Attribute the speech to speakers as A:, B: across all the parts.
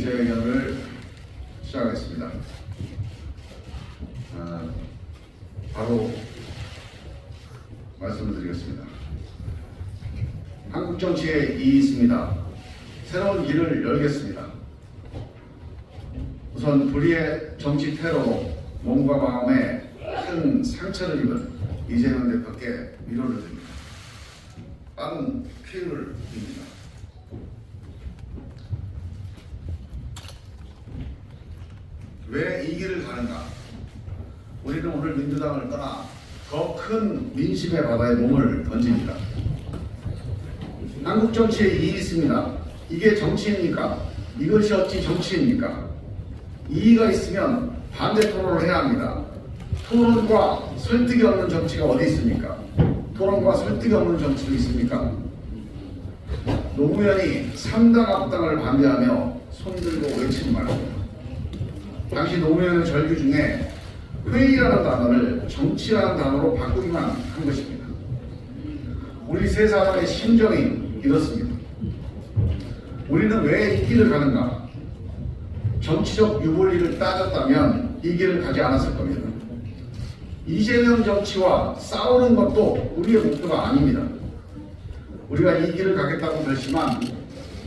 A: 기자회견을 시작하겠습니다. 바로 말씀을 드리겠습니다. 한국 정치에 이익이 있습니다. 새로운 길을 열겠습니다. 우선 불의의 정치 테러로 몸과 마음에 큰 상처를 입은 이재명 대표께 위로를 드립니다. 빠른 쾌유를 빕니다. 왜 이 길을 가는가? 우리는 오늘 민주당을 떠나 더 큰 민심의 바다에 몸을 던집니다. 한국 정치에 이익이 있습니다. 이게 정치입니까? 이것이 어찌 정치입니까? 이의가 있으면 반대 토론을 해야 합니다. 토론과 설득이 없는 정치가 어디 있습니까? 토론과 설득이 없는 정치도 있습니까? 노무현이 3당 합당을 반대하며 손들고 외친 말입니다. 당시 노무현의 절규 중에 회의라는 단어를 정치라는 단어로 바꾸기만 한 것입니다. 우리 세 사람의 심정이 이렇습니다. 우리는 왜 이 길을 가는가? 정치적 유불리를 따졌다면 이 길을 가지 않았을 겁니다. 이재명 정치와 싸우는 것도 우리의 목표가 아닙니다. 우리가 이 길을 가겠다고 결심한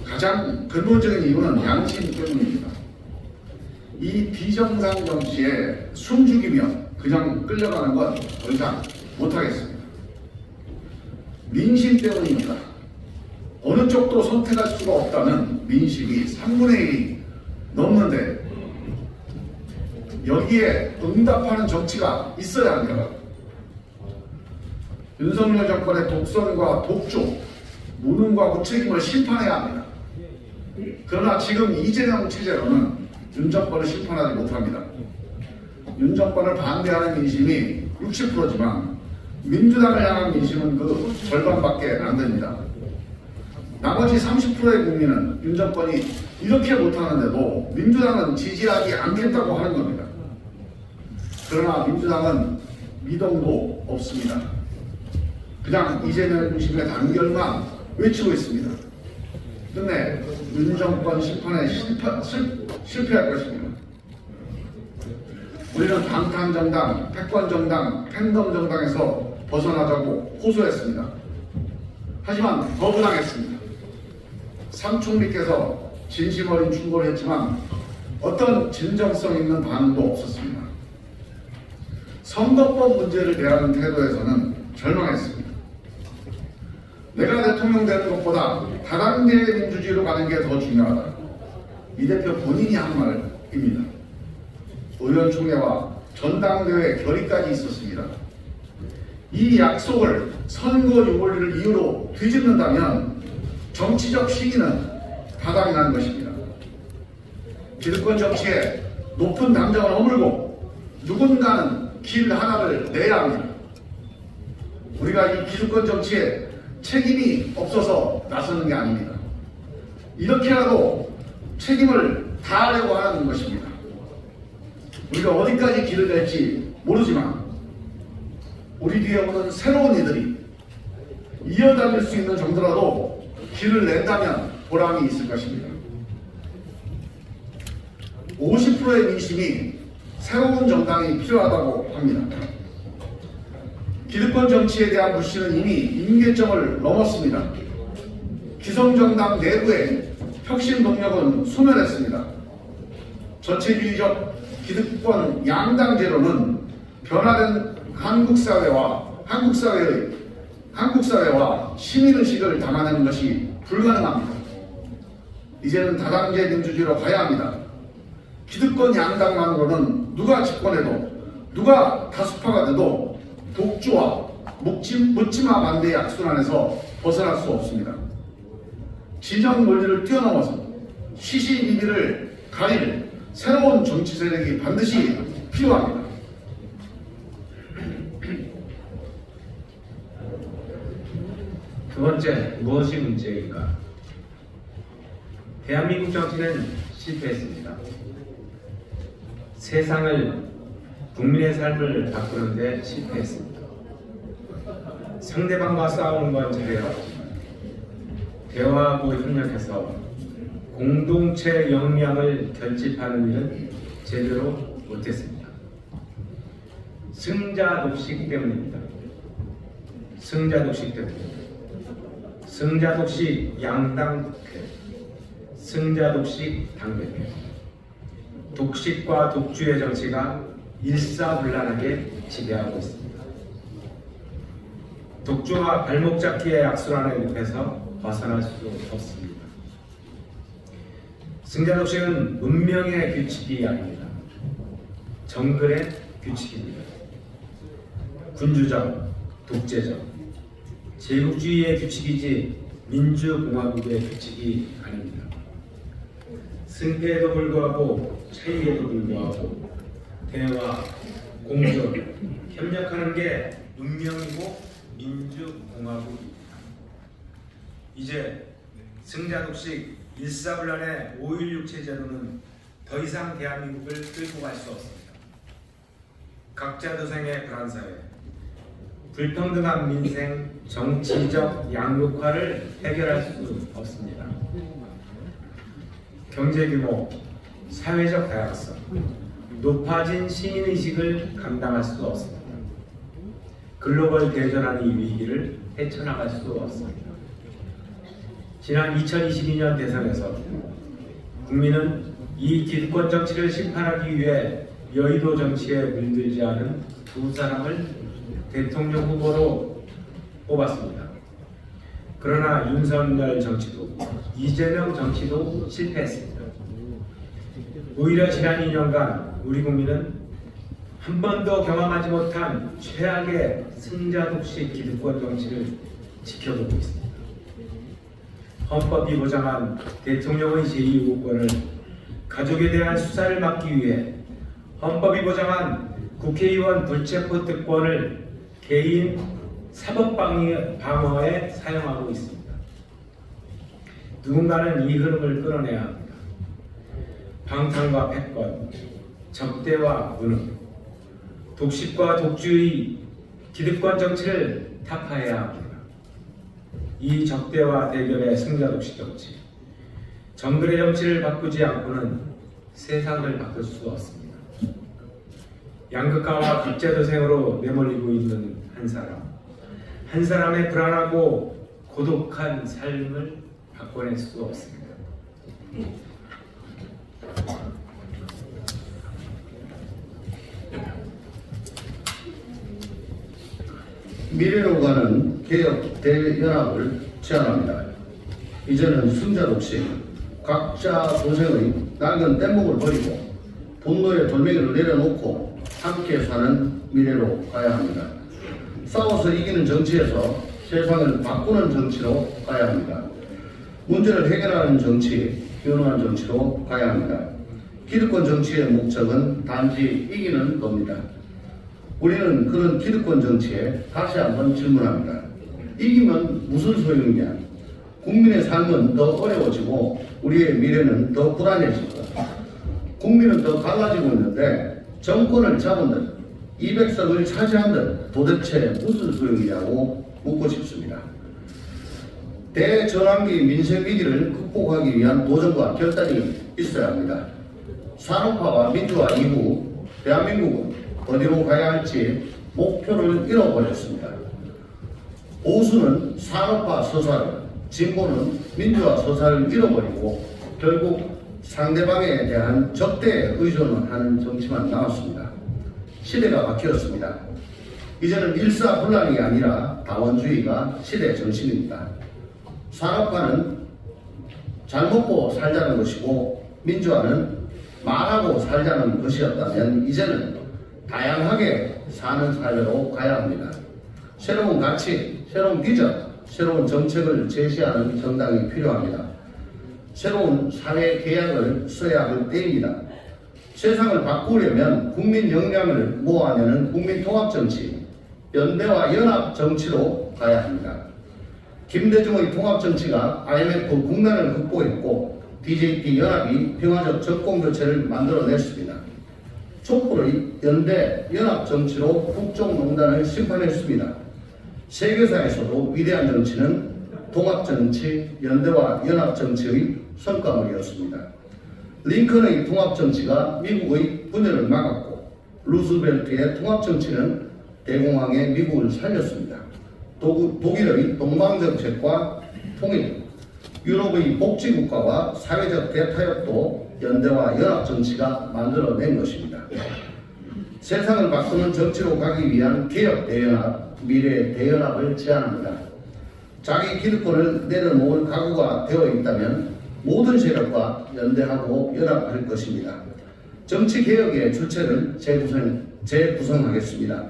A: 가장 근본적인 이유는 양심 때문입니다. 이 비정상 정치에 숨죽이면 그냥 끌려가는 건 더 이상 못하겠습니다. 민심 때문입니다. 어느 쪽도 선택할 수가 없다는 민심이 3분의 1이 넘는데 여기에 응답하는 정치가 있어야 합니다. 윤석열 정권의 독선과 독주, 무능과 무책임을 심판해야 합니다. 그러나 지금 이재명 체제로는 윤 정권을 심판하지 못합니다. 윤 정권을 반대하는 민심이 60%지만 민주당을 향한 민심은 그 절반밖에 안 됩니다. 나머지 30%의 국민은 윤 정권이 이렇게 못하는데도 민주당은 지지하지 않겠다고 하는 겁니다. 그러나 민주당은 미동도 없습니다. 그냥 이재명 중심의 단결만 외치고 있습니다. 끝내 윤 정권 심판에 실패할 것입니다. 우리는 방탄정당, 패권정당, 팬덤정당에서 벗어나자고 호소했습니다. 하지만 거부당했습니다. 삼총리께서 진심 어린 충고를 했지만 어떤 진정성 있는 반응도 없었습니다. 선거법 문제를 대하는 태도에서는 절망했습니다. 내가 대통령 되는 것보다 다당제 민주주의로 가는 게 더 중요하다. 이 대표 본인이 한 말입니다. 의원총회와 전당대회 결의까지 있었습니다. 이 약속을 선거 유불리를 이유로 뒤집는다면 정치적 시기는 바닥이 난 것입니다. 기득권 정치에 높은 담장을 허물고 누군가는 길 하나를 내야 합니다. 우리가 이 기득권 정치에 책임이 없어서 나서는 게 아닙니다. 이렇게라도 책임을 다하려고 하는 것입니다. 우리가 어디까지 길을 낼지 모르지만 우리 뒤에 오는 새로운 이들이 이어다닐 수 있는 정도라도 길을 낸다면 보람이 있을 것입니다. 50%의 민심이 새로운 정당이 필요하다고 합니다. 기득권 정치에 대한 불신은 이미 임계점을 넘었습니다. 기성정당 내부의 혁신 동력은 소멸했습니다. 전체주의적 기득권 양당제로는 변화된 한국 사회와 시민의식을 담아내는 것이 불가능합니다. 이제는 다당제 민주주의로 가야 합니다. 기득권 양당만으로는 누가 집권해도 누가 다수파가 돼도 독주와 묻지마 반대의 악순환에서 벗어날 수 없습니다. 진영 논리를 뛰어넘어서 시시비비를 가릴 새로운 정치 세력이 반드시 필요합니다.
B: 두 번째, 무엇이 문제인가? 대한민국 정치는 실패했습니다. 세상을, 국민의 삶을 바꾸는 데 실패했습니다. 상대방과 싸우는 건 잘해왔지만 대화하고 협력해서 공동체 역량을 결집하는 일은 제대로 못했습니다. 승자독식 때문입니다. 승자독식 때문입니다. 승자독식 양당 국회, 승자독식 당대표, 독식과 독주의 정치가 일사불란하게 지배하고 있습니다. 독주와 발목 잡기의 악순환의 늪에서 벗어날 수 없습니다. 승자독식은 문명의 규칙이 아닙니다. 정글의 규칙입니다. 군주적, 독재적, 제국주의의 규칙이지 민주공화국의 규칙이 아닙니다. 승패에도 불구하고 차이에도 불구하고 대화, 공존, 협력하는 게 문명이고 민주공화국입니다. 이제 승자독식 일사불란의 5.16 체제로는 더 이상 대한민국을 끌고 갈 수 없습니다. 각자 도생의 불안사회, 불평등한 민생, 정치적 양극화를 해결할 수 없습니다. 경제규모, 사회적 다양성, 높아진 시민의식을 감당할 수 없습니다. 글로벌 대전환의 위기를 헤쳐나갈 수 없습니다. 지난 2022년 대선에서 국민은 이 기득권 정치를 심판하기 위해 여의도 정치에 물들지 않은 두 사람을 대통령 후보로 뽑았습니다. 그러나 윤석열 정치도 이재명 정치도 실패했습니다. 오히려 지난 2년간 우리 국민은 한 번도 경험하지 못한 최악의 승자독식 기득권 정치를 지켜보고 있습니다. 헌법이 보장한 대통령의 제2후보권을 가족에 대한 수사를 막기 위해 헌법이 보장한 국회의원 불체포 특권을 개인 사법 방어에 사용하고 있습니다. 누군가는 이 흐름을 끌어내야 합니다. 방탕과 패권, 적대와 무능, 독식과 독주의 기득권 정치를 타파해야 합니다. 이 적대와 대결의 승자독식 정치, 정글의 정치를 바꾸지 않고는 세상을 바꿀 수 없습니다. 양극화와 국제도생으로 내몰리고 있는 한 사람의 불안하고 고독한 삶을 바꿔낼 수 없습니다.
A: 미래로 가는 개혁 대연합을 제안합니다. 이제는 승자독식, 각자 도생의 낡은 뗏목을 버리고 분노의 돌멩이를 내려놓고 함께 사는 미래로 가야 합니다. 싸워서 이기는 정치에서 세상을 바꾸는 정치로 가야 합니다. 문제를 해결하는 정치, 변화한 정치로 가야 합니다. 기득권 정치의 목적은 단지 이기는 겁니다. 우리는 그런 기득권 정치에 다시 한번 질문합니다. 이기면 무슨 소용이냐? 국민의 삶은 더 어려워지고 우리의 미래는 더 불안해지고 국민은 더 갈라지고 있는데 정권을 잡은 듯 200석을 차지한 듯 도대체 무슨 소용이냐고 묻고 싶습니다. 대전환기 민생위기를 극복하기 위한 도전과 결단이 있어야 합니다. 산업화와 민주화 이후 대한민국은 어디로 가야 할지 목표를 잃어버렸습니다. 보수는 산업화 서사를, 진보는 민주화 서사를 잃어버리고 결국 상대방에 대한 적대에 의존하는 정치만 남았습니다. 시대가 바뀌었습니다. 이제는 일사불란이 아니라 다원주의가 시대 정신입니다. 산업화는 잘 먹고 살자는 것이고 민주화는 말하고 살자는 것이었다면 이제는 다양하게 사는 사회로 가야 합니다. 새로운 가치, 새로운 비전, 새로운 정책을 제시하는 정당이 필요합니다. 새로운 사회 계약을 써야 할 때입니다. 세상을 바꾸려면 국민 역량을 모아내는 국민 통합 정치, 연대와 연합 정치로 가야 합니다. 김대중의 통합 정치가 IMF 국난을 극복했고 DJP 연합이 평화적 정권 교체를 만들어냈습니다. 촛불의 연대 연합 정치로 국정농단을 심판했습니다. 세계사에서도 위대한 정치는 통합 정치, 연대와 연합 정치의
C: 성과물이었습니다. 링컨의 통합정치가 미국의 분열을 막았고 루스벨트의 통합정치는 대공황의 미국을 살렸습니다. 독일의 동방정책과 통일, 유럽의 복지국가와 사회적 대타협도 연대와 연합정치가 만들어낸 것입니다. 세상을 바꾸는 정치로 가기 위한 개혁 대연합, 미래 대연합을 제안합니다. 자기 기득권을 내려놓을 각오가 되어 있다면 모든 세력과 연대하고 연합할 것입니다. 정치 개혁의 주체를 재구성하겠습니다.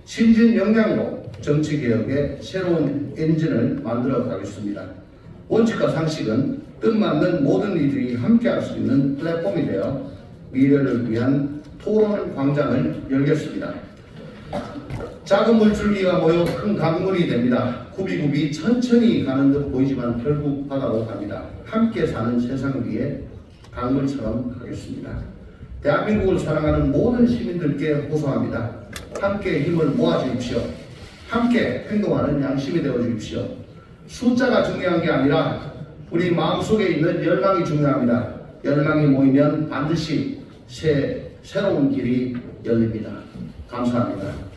C: 신진 역량으로 정치 개혁의 새로운 엔진을 만들어 가겠습니다. 원칙과 상식은 뜻맞는 모든 이들이 함께할 수 있는 플랫폼이 되어 미래를 위한 토론 광장을 열겠습니다. 작은 물줄기가 모여 큰 강물이 됩니다. 굽이굽이 천천히 가는 듯 보이지만 결국 바다로 갑니다. 함께 사는 세상 위에 강물처럼 가겠습니다. 대한민국을 사랑하는 모든 시민들께 호소합니다. 함께 힘을 모아주십시오. 함께 행동하는 양심이 되어주십시오. 숫자가 중요한 게 아니라 우리 마음속에 있는 열망이 중요합니다. 열망이 모이면 반드시 새로운 길이 열립니다. 감사합니다.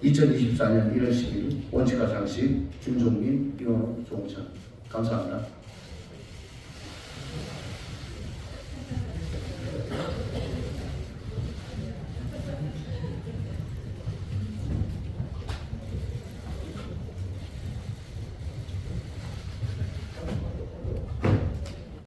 C: 2024년 1월 10일 원칙과 상식 김종민, 이원호, 조홍찬 감사합니다.